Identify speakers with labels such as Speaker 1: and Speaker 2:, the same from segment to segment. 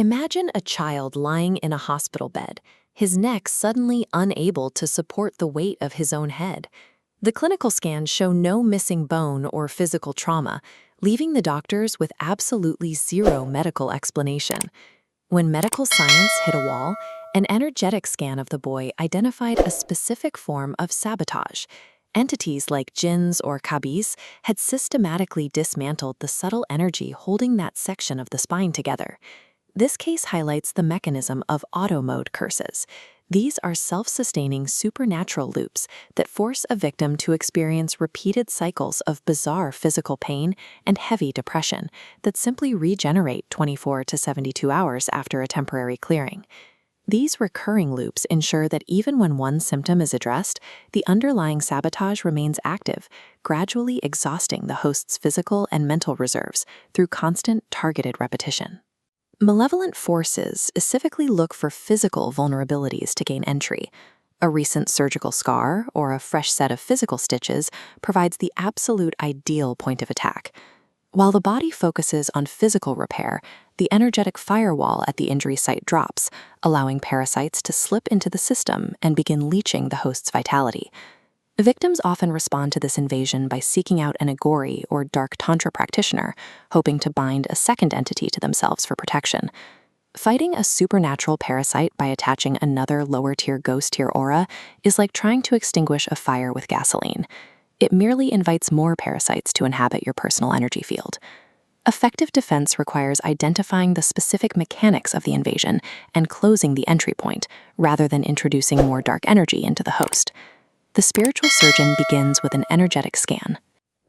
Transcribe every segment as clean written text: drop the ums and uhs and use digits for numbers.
Speaker 1: Imagine a child lying in a hospital bed, his neck suddenly unable to support the weight of his own head. The clinical scans show no missing bone or physical trauma, leaving the doctors with absolutely zero medical explanation. When medical science hit a wall, an energetic scan of the boy identified a specific form of sabotage. Entities like jinns or kabis had systematically dismantled the subtle energy holding that section of the spine together. This case highlights the mechanism of auto-mode curses. These are self-sustaining supernatural loops that force a victim to experience repeated cycles of bizarre physical pain and heavy depression that simply regenerate 24 to 72 hours after a temporary clearing. These recurring loops ensure that even when one symptom is addressed, the underlying sabotage remains active, gradually exhausting the host's physical and mental reserves through constant targeted repetition. Malevolent forces specifically look for physical vulnerabilities to gain entry. A recent surgical scar or a fresh set of physical stitches provides the absolute ideal point of attack. While the body focuses on physical repair, the energetic firewall at the injury site drops, allowing parasites to slip into the system and begin leaching the host's vitality. Victims often respond to this invasion by seeking out an Agori or dark tantra practitioner, hoping to bind a second entity to themselves for protection. Fighting a supernatural parasite by attaching another lower-tier ghost-tier aura is like trying to extinguish a fire with gasoline. It merely invites more parasites to inhabit your personal energy field. Effective defense requires identifying the specific mechanics of the invasion and closing the entry point, rather than introducing more dark energy into the host. The spiritual surgeon begins with an energetic scan.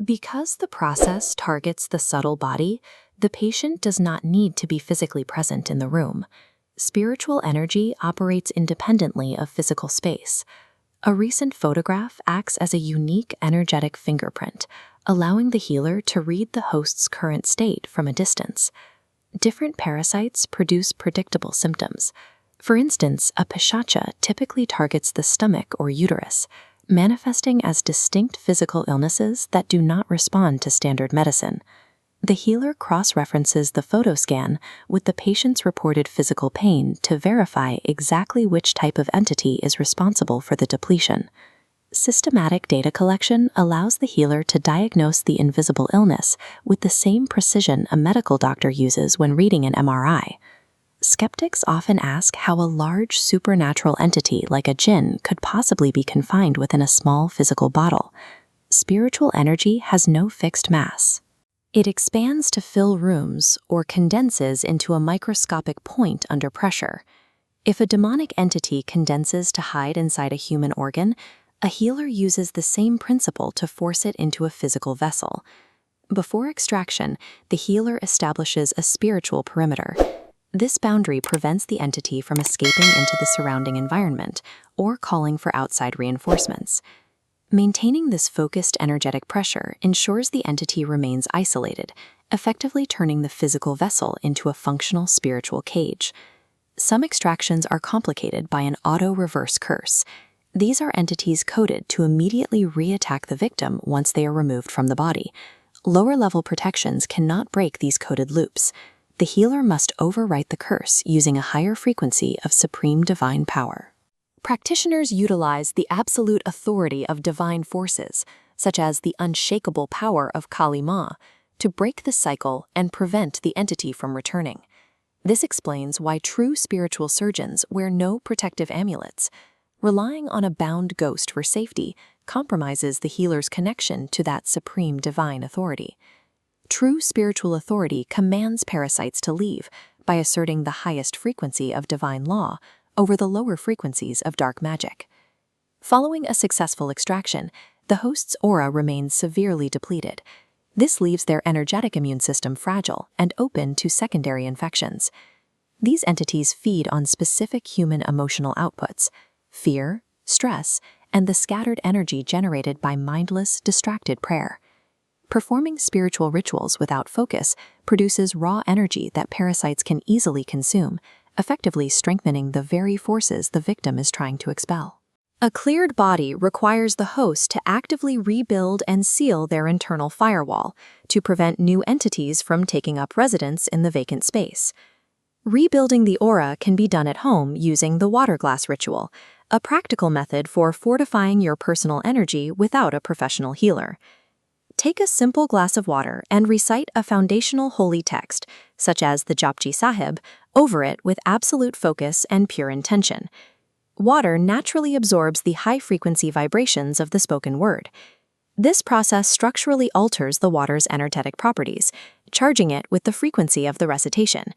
Speaker 1: Because the process targets the subtle body, the patient does not need to be physically present in the room. Spiritual energy operates independently of physical space. A recent photograph acts as a unique energetic fingerprint, allowing the healer to read the host's current state from a distance. Different parasites produce predictable symptoms. For instance, a pishacha typically targets the stomach or uterus, manifesting as distinct physical illnesses that do not respond to standard medicine. The healer cross-references the photo scan with the patient's reported physical pain to verify exactly which type of entity is responsible for the depletion. Systematic data collection allows the healer to diagnose the invisible illness with the same precision a medical doctor uses when reading an MRI. Skeptics often ask how a large supernatural entity like a jinn could possibly be confined within a small physical bottle. Spiritual energy has no fixed mass. It expands to fill rooms or condenses into a microscopic point under pressure. If a demonic entity condenses to hide inside a human organ, a healer uses the same principle to force it into a physical vessel. Before extraction, the healer establishes a spiritual perimeter. This boundary prevents the entity from escaping into the surrounding environment or calling for outside reinforcements. Maintaining this focused energetic pressure ensures the entity remains isolated, effectively turning the physical vessel into a functional spiritual cage. Some extractions are complicated by an auto-reverse curse. These are entities coded to immediately re-attack the victim once they are removed from the body. Lower-level protections cannot break these coded loops. The healer must overwrite the curse using a higher frequency of supreme divine power. Practitioners utilize the absolute authority of divine forces, such as the unshakable power of Kali Ma, to break the cycle and prevent the entity from returning. This explains why true spiritual surgeons wear no protective amulets. Relying on a bound ghost for safety compromises the healer's connection to that supreme divine authority. True spiritual authority commands parasites to leave by asserting the highest frequency of divine law over the lower frequencies of dark magic. Following a successful extraction, the host's aura remains severely depleted. This leaves their energetic immune system fragile and open to secondary infections. These entities feed on specific human emotional outputs: fear, stress, and the scattered energy generated by mindless, distracted prayer. Performing spiritual rituals without focus produces raw energy that parasites can easily consume, effectively strengthening the very forces the victim is trying to expel. A cleared body requires the host to actively rebuild and seal their internal firewall to prevent new entities from taking up residence in the vacant space. Rebuilding the aura can be done at home using the water glass ritual, a practical method for fortifying your personal energy without a professional healer. Take a simple glass of water and recite a foundational holy text, such as the Japji Sahib, over it with absolute focus and pure intention. Water naturally absorbs the high-frequency vibrations of the spoken word. This process structurally alters the water's energetic properties, charging it with the frequency of the recitation.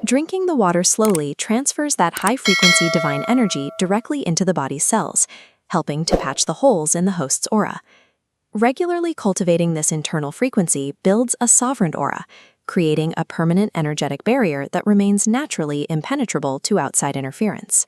Speaker 1: Drinking the water slowly transfers that high-frequency divine energy directly into the body's cells, helping to patch the holes in the host's aura. Regularly cultivating this internal frequency builds a sovereign aura, creating a permanent energetic barrier that remains naturally impenetrable to outside interference.